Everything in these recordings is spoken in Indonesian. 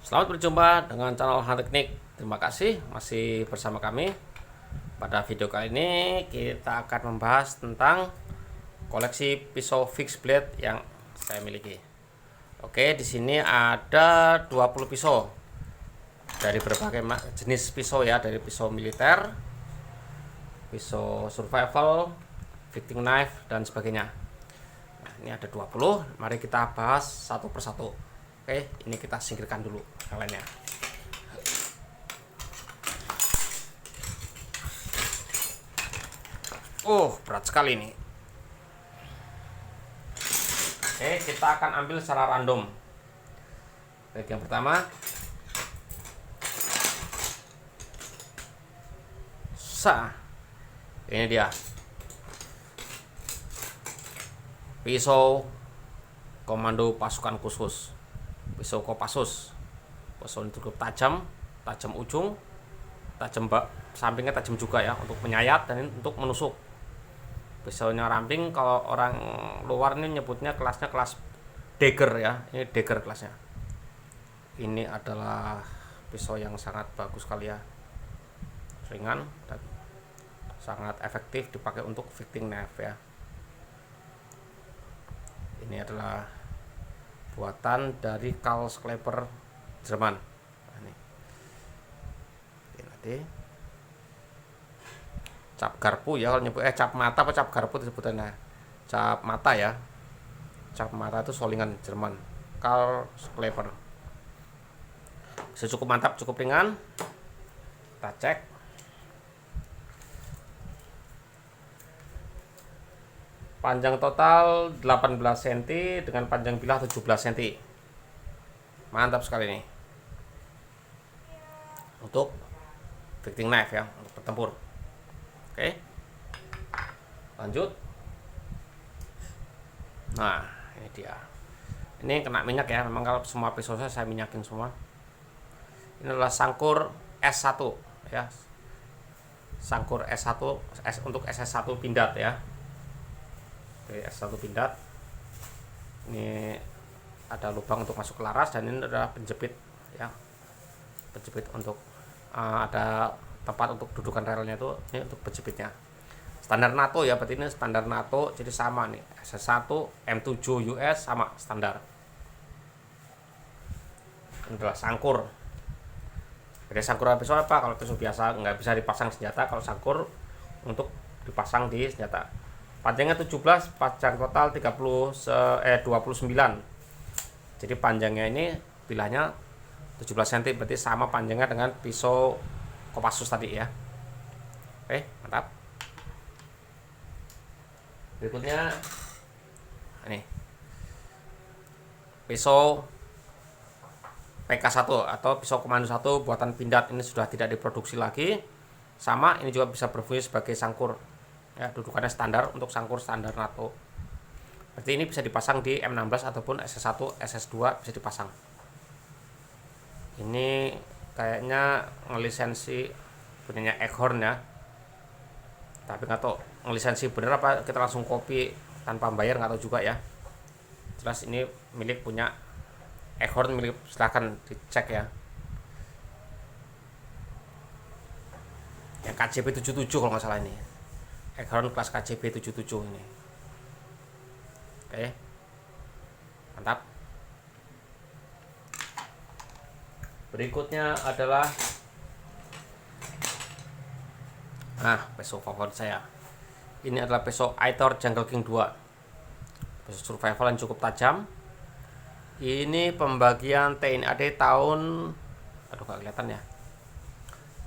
Selamat berjumpa dengan channel Han Teknik. Terima kasih masih bersama kami. Pada video kali ini kita akan membahas tentang koleksi pisau fixed blade yang saya miliki. Oke, di sini ada 20 pisau dari berbagai jenis pisau ya, dari pisau militer, pisau survival, fitting knife dan sebagainya. Nah, ini ada 20. Mari kita bahas satu persatu. Oke, ini kita singkirkan dulu yang lainnya. Berat sekali ini. Oke, kita akan ambil secara random. Oke, yang pertama, ini dia pisau komando pasukan khusus, pisau Kopassus. Pisau ini cukup tajam ujung, tajam sampingnya tajam juga ya, untuk menyayat dan untuk menusuk. Pisaunya ramping, kalau orang luar ini nyebutnya kelasnya kelas dagger ya, ini dagger kelasnya. Ini adalah pisau yang sangat bagus sekali ya, ringan dan sangat efektif dipakai untuk fitting knife ya. Ini adalah buatan dari Karl Kleber, Jerman. Nah, ini. Oke, nanti cap garpu ya, kalau nyebut cap mata apa cap garpu sebutannya. Cap mata ya. Cap mata itu solingan Jerman, Karl Kleber. Cukup mantap, cukup ringan. Kita cek. Panjang total 18 cm dengan panjang bilah 17 cm. Mantap sekali nih untuk fitting knife ya, untuk bertempur. Oke, lanjut. Nah, ini dia. Ini kena minyak ya, memang kalau semua pisau saya minyakin semua. Ini adalah sangkur S1 ya, sangkur S1 untuk SS1 pindad ya. Oke, S1 pindad. Ini ada lubang untuk masuk ke laras, dan ini adalah penjepit ya, penjepit untuk ada tempat untuk dudukan relnya itu, ini untuk penjepitnya. Standar NATO ya, berarti ini standar NATO, jadi sama nih, SS1 M7 US sama standar. Ini adalah sangkur. Beda sangkur pisau apa? Kalau pisau biasa nggak bisa dipasang senjata, kalau sangkur untuk dipasang di senjata. Panjangnya 17, panjang total 29. Jadi panjangnya ini bilahnya 17 cm, berarti sama panjangnya dengan pisau Kopassus tadi ya. Oke, mantap. Berikutnya ini pisau PK1 atau pisau komando 1 buatan pindad. Ini sudah tidak diproduksi lagi. Sama, ini juga bisa berfungsi sebagai sangkur ya, dudukannya standar untuk sangkur standar NATO. Berarti ini bisa dipasang di M16 ataupun SS1, SS2 bisa dipasang. Ini kayaknya ngelisensi punyanya Eichhorn ya, tapi nggak tahu ngelisensi bener apa kita langsung copy tanpa bayar, nggak tahu juga ya. Jelas ini milik punya Eichhorn, milik, silahkan dicek ya. Yang KCB 77 kalau nggak salah ini, Eichhorn kelas KCB 77 ini. Oke, mantap. Berikutnya adalah pisau favorit saya. Ini adalah pisau Aitor Jungle King 2, pisau survival yang cukup tajam. Ini pembagian TNI AD tahun, gak kelihatan ya,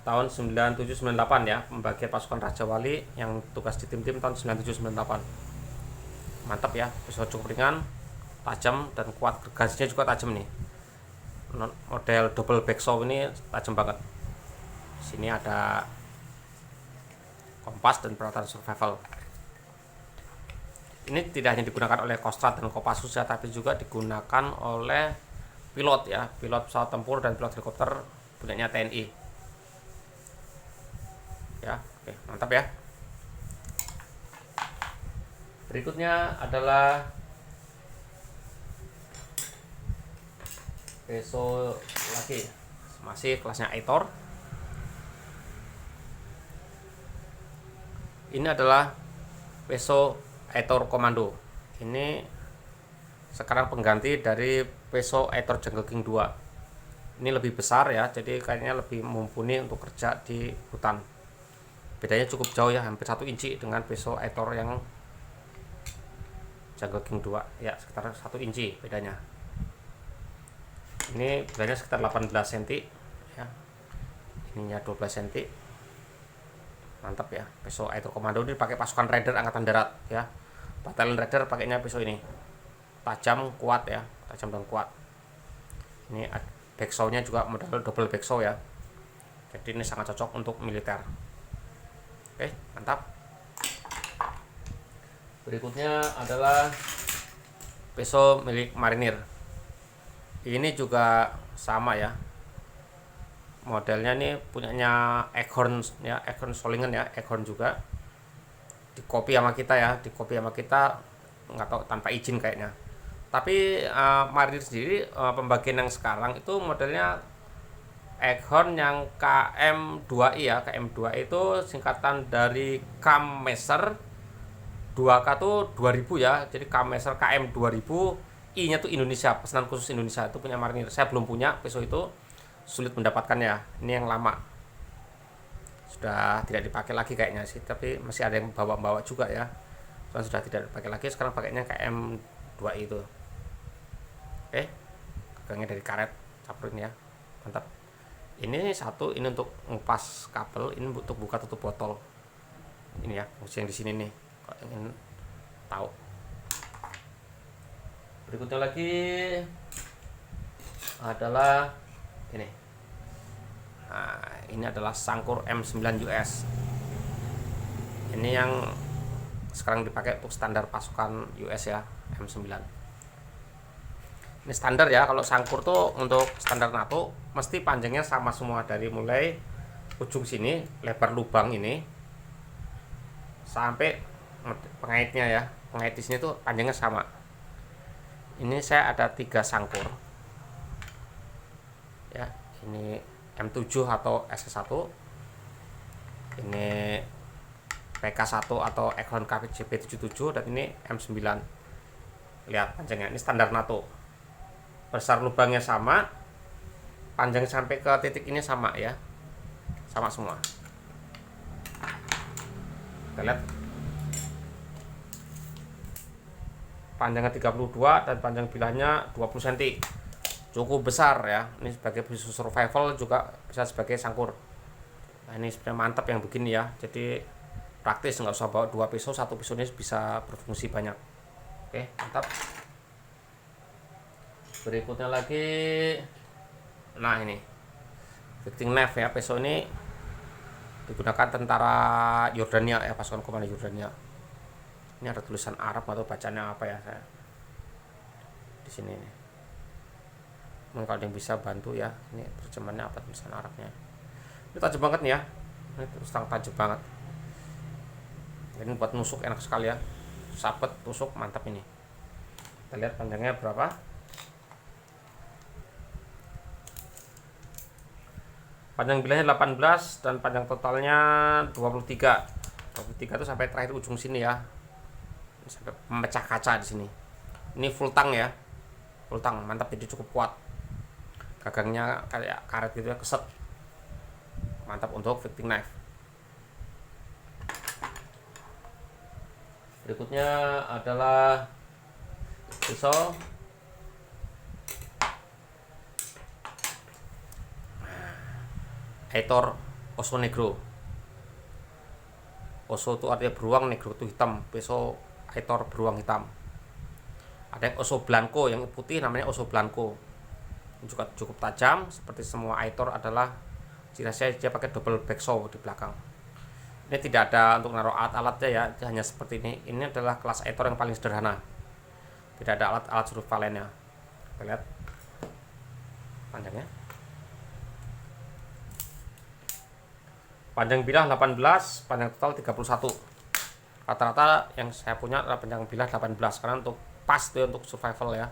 tahun 9798 ya, pembagian pasukan Raja Wali yang tugas di tim-tim tahun 9798. Mantap ya, pisau cukup ringan, tajam dan kuat. Garisnya juga tajam nih, model double back saw ini tajam banget. Sini ada kompas dan peralatan survival. Ini tidak hanya digunakan oleh Kostrad dan Kopassus ya, tapi juga digunakan oleh pilot ya, pilot pesawat tempur dan pilot helikopter punyanya TNI ya. Oke, mantap ya. Berikutnya adalah pisau lagi masih kelasnya Aitor. Ini adalah peso Aitor Komando. Ini sekarang pengganti dari peso Aitor Jungle King 2. Ini lebih besar ya, jadi kayaknya lebih mumpuni untuk kerja di hutan. Bedanya cukup jauh ya, hampir 1 inci dengan peso Aitor yang Jungle King 2 ya, sekitar 1 inci bedanya. Ini bedanya sekitar 18 cm ya, ininya 12 cm. Mantap ya, peso Aitor Komando ini pakai pasukan Raider Angkatan Darat ya. Battalion Raider pakainya peso ini, tajam, kuat ya, tajam dan kuat. Ini backsaw-nya juga model double backsaw ya, jadi ini sangat cocok untuk militer. Oke, mantap. Berikutnya adalah peso milik marinir. Ini juga sama ya, modelnya nih punyanya Eghorn ya, Eghorn Solingen ya, Eghorn juga di copy sama kita ya, nggak tahu tanpa izin kayaknya. Tapi marinir sendiri pembagian yang sekarang itu modelnya Eghorn yang KM2I ya. KM2I itu singkatan dari Kammeser 2K tuh 2000 ya, jadi Kammeser KM 2000, I nya tuh Indonesia, pesanan khusus Indonesia. Itu punya marinir, saya belum punya peso itu, sulit mendapatkannya. Ini yang lama, sudah tidak dipakai lagi kayaknya sih, tapi masih ada yang bawa-bawa juga ya. Soalnya sudah tidak dipakai lagi, sekarang pakainya KM2I itu. Oke, gagangnya dari karet, caprin ya, mantap. Ini satu, ini untuk ngupas kabel, ini untuk buka tutup botol. Ini ya, fungsi yang di sini nih, kalau ingin tahu. Berikutnya lagi adalah ini. Nah, ini adalah Sangkur M9 US. Ini yang sekarang dipakai untuk standar pasukan US ya, M9. Ini standar ya, kalau Sangkur tuh untuk standar NATO mesti panjangnya sama semua, dari mulai ujung sini lebar lubang ini sampai pengaitnya ya, pengait di sini tuh panjangnya sama. Ini saya ada 3 Sangkur ya, ini M7 atau SS1, ini PK1 atau Eghorn KPJP77, dan ini M9. Lihat panjangnya, ini standar NATO, besar lubangnya sama, panjang sampai ke titik ini sama ya, sama semua. Kita lihat panjangnya 32 dan panjang bilahnya 20 cm, cukup besar ya. Ini sebagai peso survival juga bisa sebagai Sangkur. Nah, ini sebenarnya mantap yang begini ya, jadi praktis, nggak usah bawa 2 peso, 1 peso ini bisa berfungsi banyak. Oke, mantap. Berikutnya lagi, nah ini Victing Knife ya, peso ini digunakan tentara Yordania ya, pasukan komando Yordania. Ini ada tulisan Arab atau bacanya apa ya, saya di sini nih. Mungkin kalau yang bisa bantu ya, ini terjemahannya apa tulisan Arabnya. Ini tajam banget nih ya, ini terus terang tajam banget. Ini buat nusuk enak sekali ya, sabet tusuk mantap ini. Kita lihat panjangnya berapa. Panjang bilahnya 18 dan panjang totalnya 23. 23 itu sampai terakhir ujung sini ya, sampai memecah kaca di sini. Ini full tang ya, full tang, mantap, jadi cukup kuat. Gagangnya kayak karet gitu ya, keset, mantap untuk Victing Knife. Berikutnya adalah pisau Aitor Oso Negro. Oso itu artinya beruang, negro itu hitam. Peso Aitor beruang hitam. Ada yang Oso Blanco, yang putih namanya Oso Blanco. Ini juga cukup tajam, seperti semua Aitor adalah ciri khasnya dia pakai double backsaw di belakang. Ini tidak ada untuk naruh alat-alatnya ya, hanya seperti ini. Ini adalah kelas Aitor yang paling sederhana, tidak ada alat-alat surveilannya. Kita lihat panjangnya. Panjang bilah 18, panjang total 31. Rata-rata yang saya punya adalah panjang bilah 18 karena untuk pas tuh, untuk survival ya.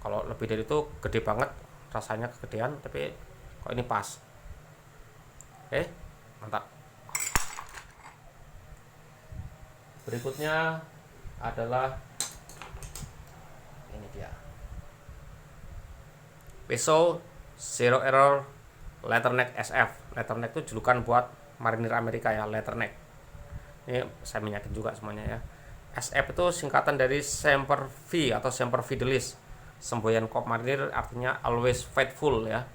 Kalau lebih dari itu gede banget, rasanya kegedean, tapi kok ini pas. Oke, mantap. Berikutnya adalah ini dia, Peso Zero Error Leatherneck SF. Leatherneck itu julukan buat marinir Amerika ya, leatherneck. Ini saya minyakin juga semuanya ya. SF itu singkatan dari Semper Fi atau Semper Fidelis, semboyan Corps Marinir, artinya always faithful ya.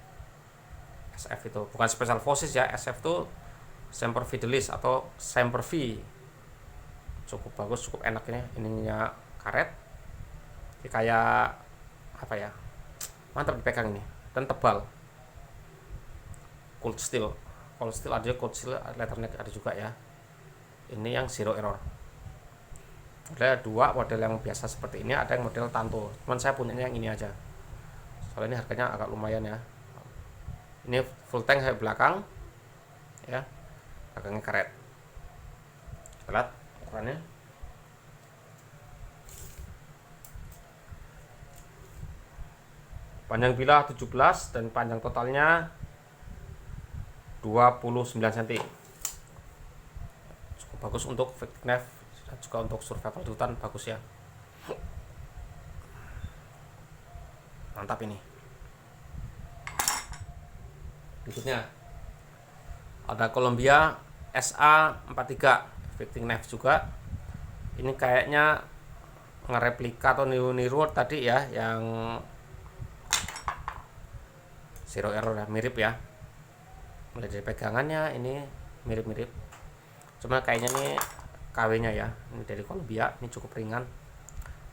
SF itu bukan Special Forces ya, SF itu Semper Fidelis atau Semper Fi. Cukup bagus, cukup enak ini. Ininya karet, ini kayak apa ya, mantap dipegang ini, dan tebal. Cold steel ada, cold steel leatherneck ada juga ya. Ini yang zero error. Ada dua model yang biasa seperti ini, ada yang model Tanto. Cuman saya punyanya yang ini aja. Soalnya ini harganya agak lumayan ya. Ini full tank saya belakang, ya, belakangnya karet. Lihat ukurannya. Panjang bilah 17 dan panjang totalnya 29 cm. Cukup bagus untuk fictive knife dan juga untuk survival di hutan, bagus ya. Mantap ini. Berikutnya ada Columbia SA43 fictive knife juga. Ini kayaknya ngereplika atau niru-niru tadi ya, yang zero error ya, mirip ya. Mulai dari pegangannya ini mirip-mirip. Cuma kayaknya ini KW-nya ya. Ini dari Columbia, ini cukup ringan.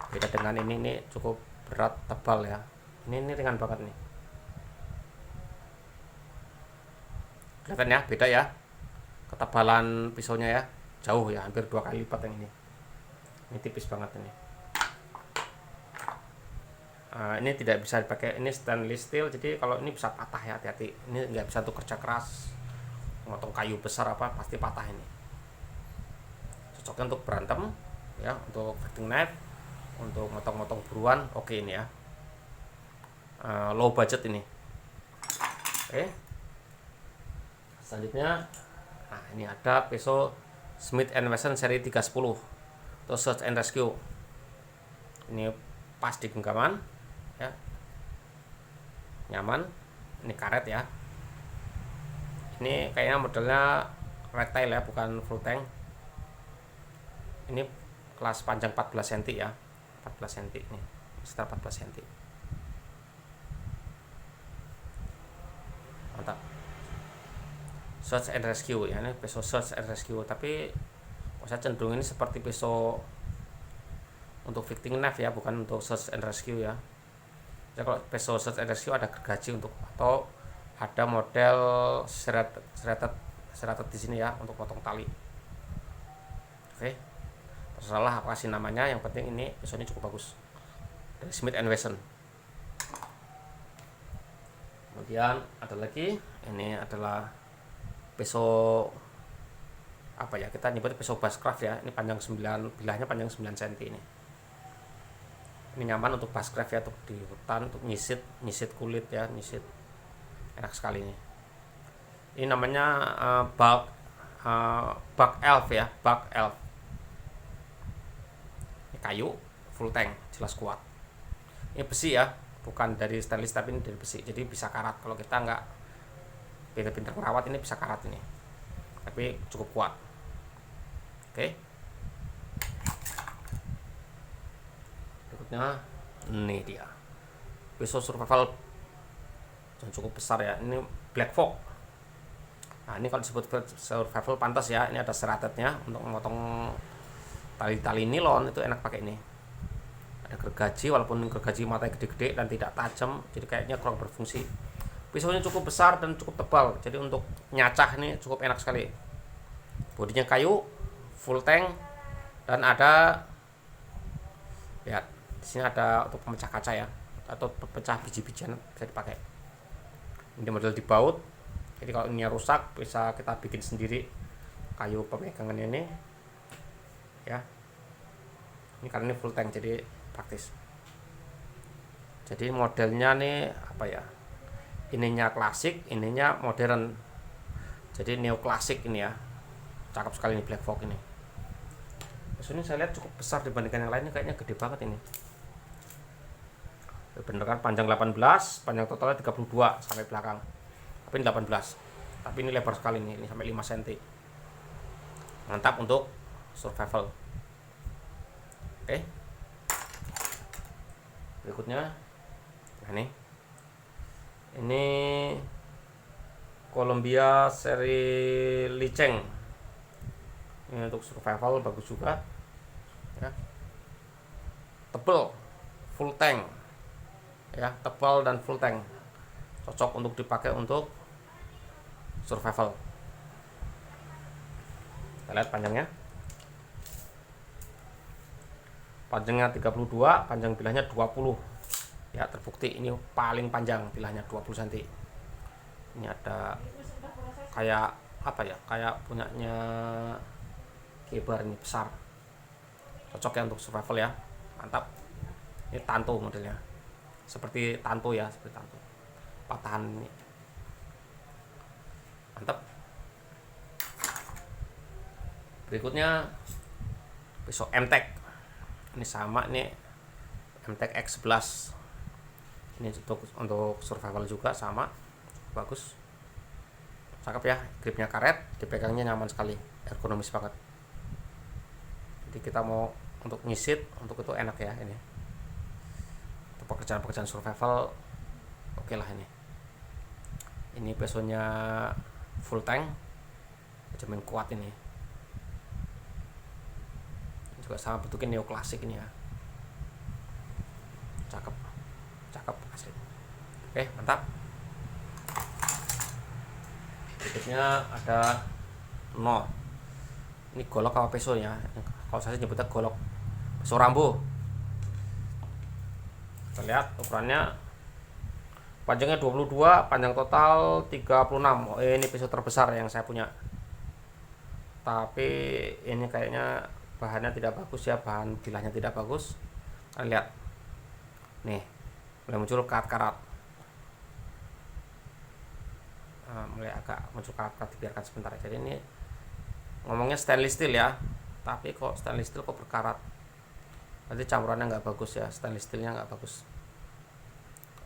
Beda dengan ini cukup berat, tebal ya. Ini ringan banget nih. Kelihatan ya, beda ya. Ketebalan pisaunya ya, jauh ya, hampir 2 kali lipat yang ini. Ini tipis banget ini. Ini tidak bisa dipakai, ini stainless steel, jadi kalau ini bisa patah ya, hati-hati. Ini nggak bisa untuk kerja keras, motong kayu besar apa pasti patah ini. Cocoknya untuk berantem ya, untuk fitting knife, untuk motong-motong buruan, oke ini ya. Low budget ini. Oke. Selanjutnya, nah ini ada Peso Smith & Wesson seri 310 atau Search and Rescue. Ini pas di genggaman ya, nyaman. Ini karet ya. Ini kayaknya modelnya retail ya, bukan full tank. Ini kelas panjang 14 cm ya, 14 cm ini, sekitar 14 cm. Mantap. Search and Rescue ya, ini Peso Search and Rescue, tapi saya cenderung ini seperti Peso untuk fitting knife ya, bukan untuk search and rescue ya. Jadi kalau Peso search and rescue ada gergaji untuk, atau ada model serrated di sini ya untuk potong tali. Oke, terserahlah apa kasih namanya, yang penting ini Peso ini cukup bagus dari Smith & Wesson. Kemudian ada lagi, ini adalah Peso apa ya, kita nyebut Peso Bushcraft ya. Ini panjang 9, bilahnya panjang 9 cm ini. Ini nyaman untuk bushcraft ya, untuk di hutan, untuk nyisit kulit ya, nyisit, enak sekali ini. Ini namanya Buck Elf ya, Buck Elf. Ini kayu, full tank, jelas kuat. Ini besi ya, bukan dari stainless tapi ini dari besi, jadi bisa karat. Kalau kita nggak pintar-pintar merawat, ini bisa karat ini, tapi cukup kuat. Oke. Berikutnya ini dia Peso survival yang cukup besar ya, ini Black Fork. Nah ini kalau disebut survival pantas ya, ini ada serratednya untuk memotong tali-tali nilon, itu enak pakai ini. Ada gergaji, walaupun gergaji matanya gede-gede dan tidak tajam, jadi kayaknya kurang berfungsi. Pisaunya cukup besar dan cukup tebal, jadi untuk nyacah ini cukup enak sekali. Bodinya kayu, full tank, dan ada, lihat di sini ada untuk pemecah kaca ya, atau pemecah biji-bijian bisa dipakai. Ini model dibaut, jadi kalau ini rusak bisa kita bikin sendiri kayu pemegangan ini ya. Ini karena ini full tank jadi praktis. Jadi modelnya nih apa ya, ininya klasik, ininya modern, jadi neoklasik ini ya. Cakep sekali ini Black Fox ini. Peso ini saya lihat cukup besar dibandingkan yang lainnya, kayaknya gede banget ini. Bener kan, panjang 18, panjang totalnya 32 sampai belakang, tapi ini 18, tapi ini lebar sekali ini sampai 5 cm. Mantap untuk survival. Oke, berikutnya nah ini Columbia seri Liceng. Ini untuk survival bagus juga ya, tebel, full tank ya, tebal dan full tank, cocok untuk dipakai untuk survival. Kita lihat panjangnya 32, panjang bilahnya 20 ya, terbukti ini paling panjang, bilahnya 20 cm. Ini ada kayak apa ya, kayak punyanya Kebar ini, besar, cocok ya untuk survival ya, mantap. Ini Tanto modelnya, seperti Tanto ya, seperti Tanto, patahan ini, mantap. Berikutnya pisau MTEK, ini sama nih, MTEK X11. Ini untuk survival juga sama, bagus, cakep ya. Gripnya karet, dipegangnya nyaman sekali, ergonomis banget. Jadi kita mau untuk nyisit, untuk itu enak ya ini. Untuk pekerjaan-pekerjaan survival oke lah ini. Ini pesonya full tank, jamin kuat ini. Juga sama bentuknya neoklasik ini ya, cakep asli. Oke, mantap. Berikutnya ada no, ini golok apa peso ya, kalau saya nyebutnya golok, peso Rambo. Kita lihat ukurannya, panjangnya 22, panjang total 36. Ini peso terbesar yang saya punya, tapi ini kayaknya bahannya tidak bagus ya, bahan bilahnya tidak bagus. Kalian lihat nih, mulai muncul karat-karat, mulai agak muncul karat-karat, dibiarkan sebentar. Jadi ini ngomongnya stainless steel ya, tapi kok stainless steel kok berkarat, berarti campurannya nggak bagus ya, stainless steelnya nggak bagus,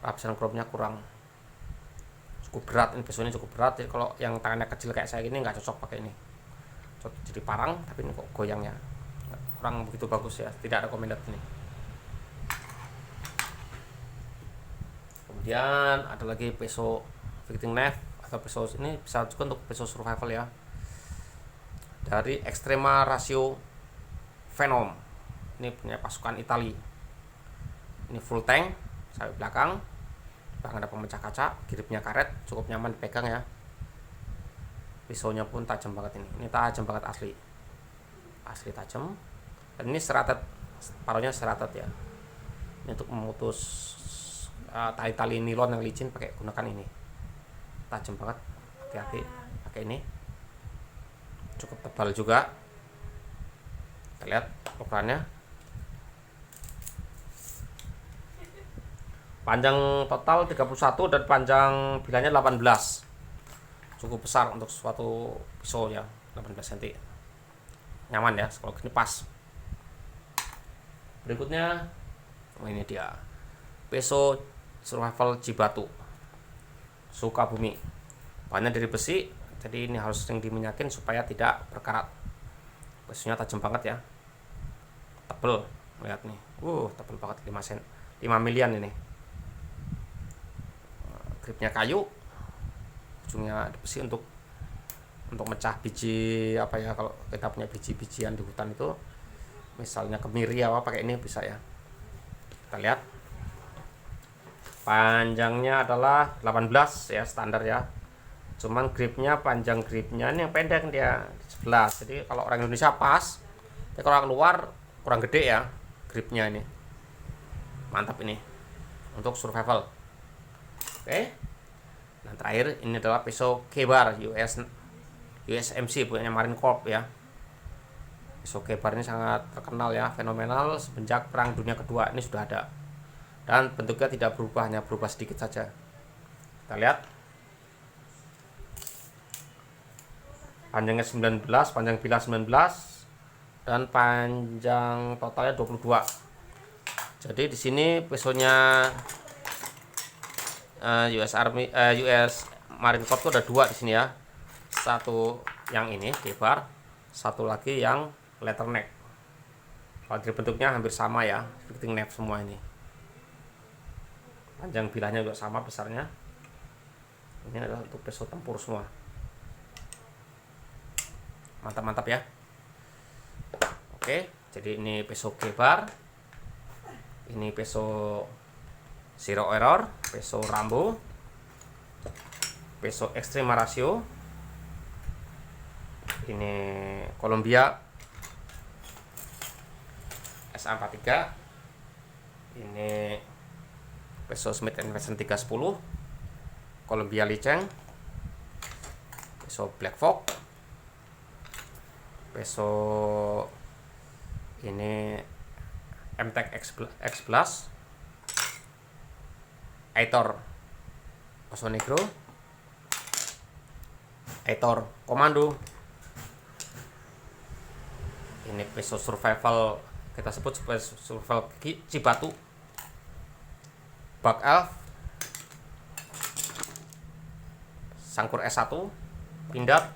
lapisan chrome-nya kurang, cukup berat. Ini peso ini cukup berat, jadi kalau yang tangannya kecil kayak saya gini nggak cocok pakai ini, jadi parang, tapi ini kok goyangnya kurang begitu bagus ya, tidak recommended ini. Kemudian ada lagi peso fitting knife, atau peso ini bisa juga untuk peso survival ya, dari Extrema Ratio Venom. Ini punya pasukan Itali. Ini full tank, sayap belakang ada pemecah kaca, gripnya karet, cukup nyaman dipegang ya. Pisaunya pun tajam banget ini tajam banget, asli tajam. Dan ini seratet, paruhnya seratet ya. Ini untuk memutus tali-tali nilon yang licin, pakai gunakan ini, tajam banget, hati-hati pakai ini. Cukup tebal juga. Kita lihat ukurannya, panjang total 31 dan panjang bilahnya 18, cukup besar untuk suatu pisau ya, 18 cm, nyaman ya kalau gini, pas. Berikutnya ini dia peso survival Cibatu Sukabumi, bahannya dari besi, jadi ini harus sering diminyakin supaya tidak berkarat. Pesonya tajam banget ya, tebel, lihat nih, tebel banget, 5 milian ini. Gripnya kayu, ujungnya besi untuk mecah biji apa ya, kalau kita punya biji-bijian di hutan itu, misalnya kemiri apa, pakai ini bisa ya. Kita lihat panjangnya adalah 18 ya, standar ya, cuman gripnya, panjang gripnya ini yang pendek dia 11. Jadi kalau orang Indonesia pas, tapi kalau orang luar kurang gede ya gripnya ini. Mantap ini untuk survival. Oke. Nah, terakhir ini adalah pisau Kebar USMC punya Marine Corps ya. Pisau Kebar ini sangat terkenal ya, fenomenal, semenjak Perang Dunia Kedua ini sudah ada, dan bentuknya tidak berubah, hanya berubah sedikit saja. Kita lihat panjangnya 19, panjang bilah 19, dan panjang totalnya 22. Jadi di sini pesonya US Marine Corps itu ada dua di sini ya. Satu yang ini K-bar, satu lagi yang leatherneck. Kalau dari bentuknya hampir sama ya, fitting neck semua ini. Panjang bilahnya juga sama besarnya. Ini adalah untuk peso tempur semua. Mantap-mantap ya. Oke, jadi ini peso K-bar. Ini peso Zero Error, peso Rambo, peso Extrema Ratio. Ini Columbia SA43. Ini peso Smith & Wesson 310, Columbia Liceng, peso Black Fox, peso ini MTEK X-Plus, Aitor Oso Negro, Aitor Komando. Ini peso survival, kita sebut survival Cibatu, Buck Elf, Sangkur S1, Pindad,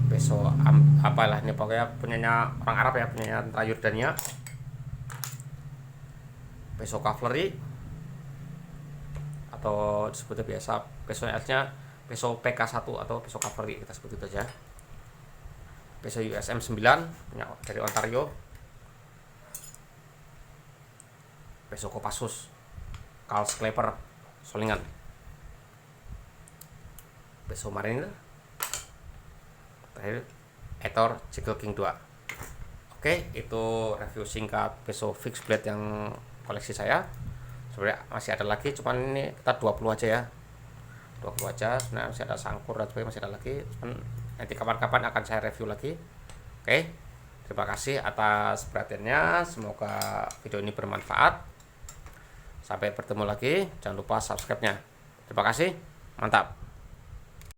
peso apalah ini pokoknya punyanya orang Arab ya, punyanya tentara Yordania, peso cavalry atau disebutnya biasa peso S-nya peso PK1 atau peso cavalry, kita sebut itu aja. Peso USM 9 punya dari Ontario, peso Kopassus Carl Sklepper Solingan, peso Mariner, terakhir Aitor Eagle King 2. Oke, itu review singkat peso fixed blade yang koleksi saya. Sebenarnya masih ada lagi, cuman ini kita 20 aja ya, 20 aja. Sebenarnya masih ada sangkur dan sebagainya, masih ada lagi, cuman nanti kapan-kapan akan saya review lagi. Oke, terima kasih atas perhatiannya, semoga video ini bermanfaat. Sampai bertemu lagi, jangan lupa subscribe nya. Terima kasih, mantap.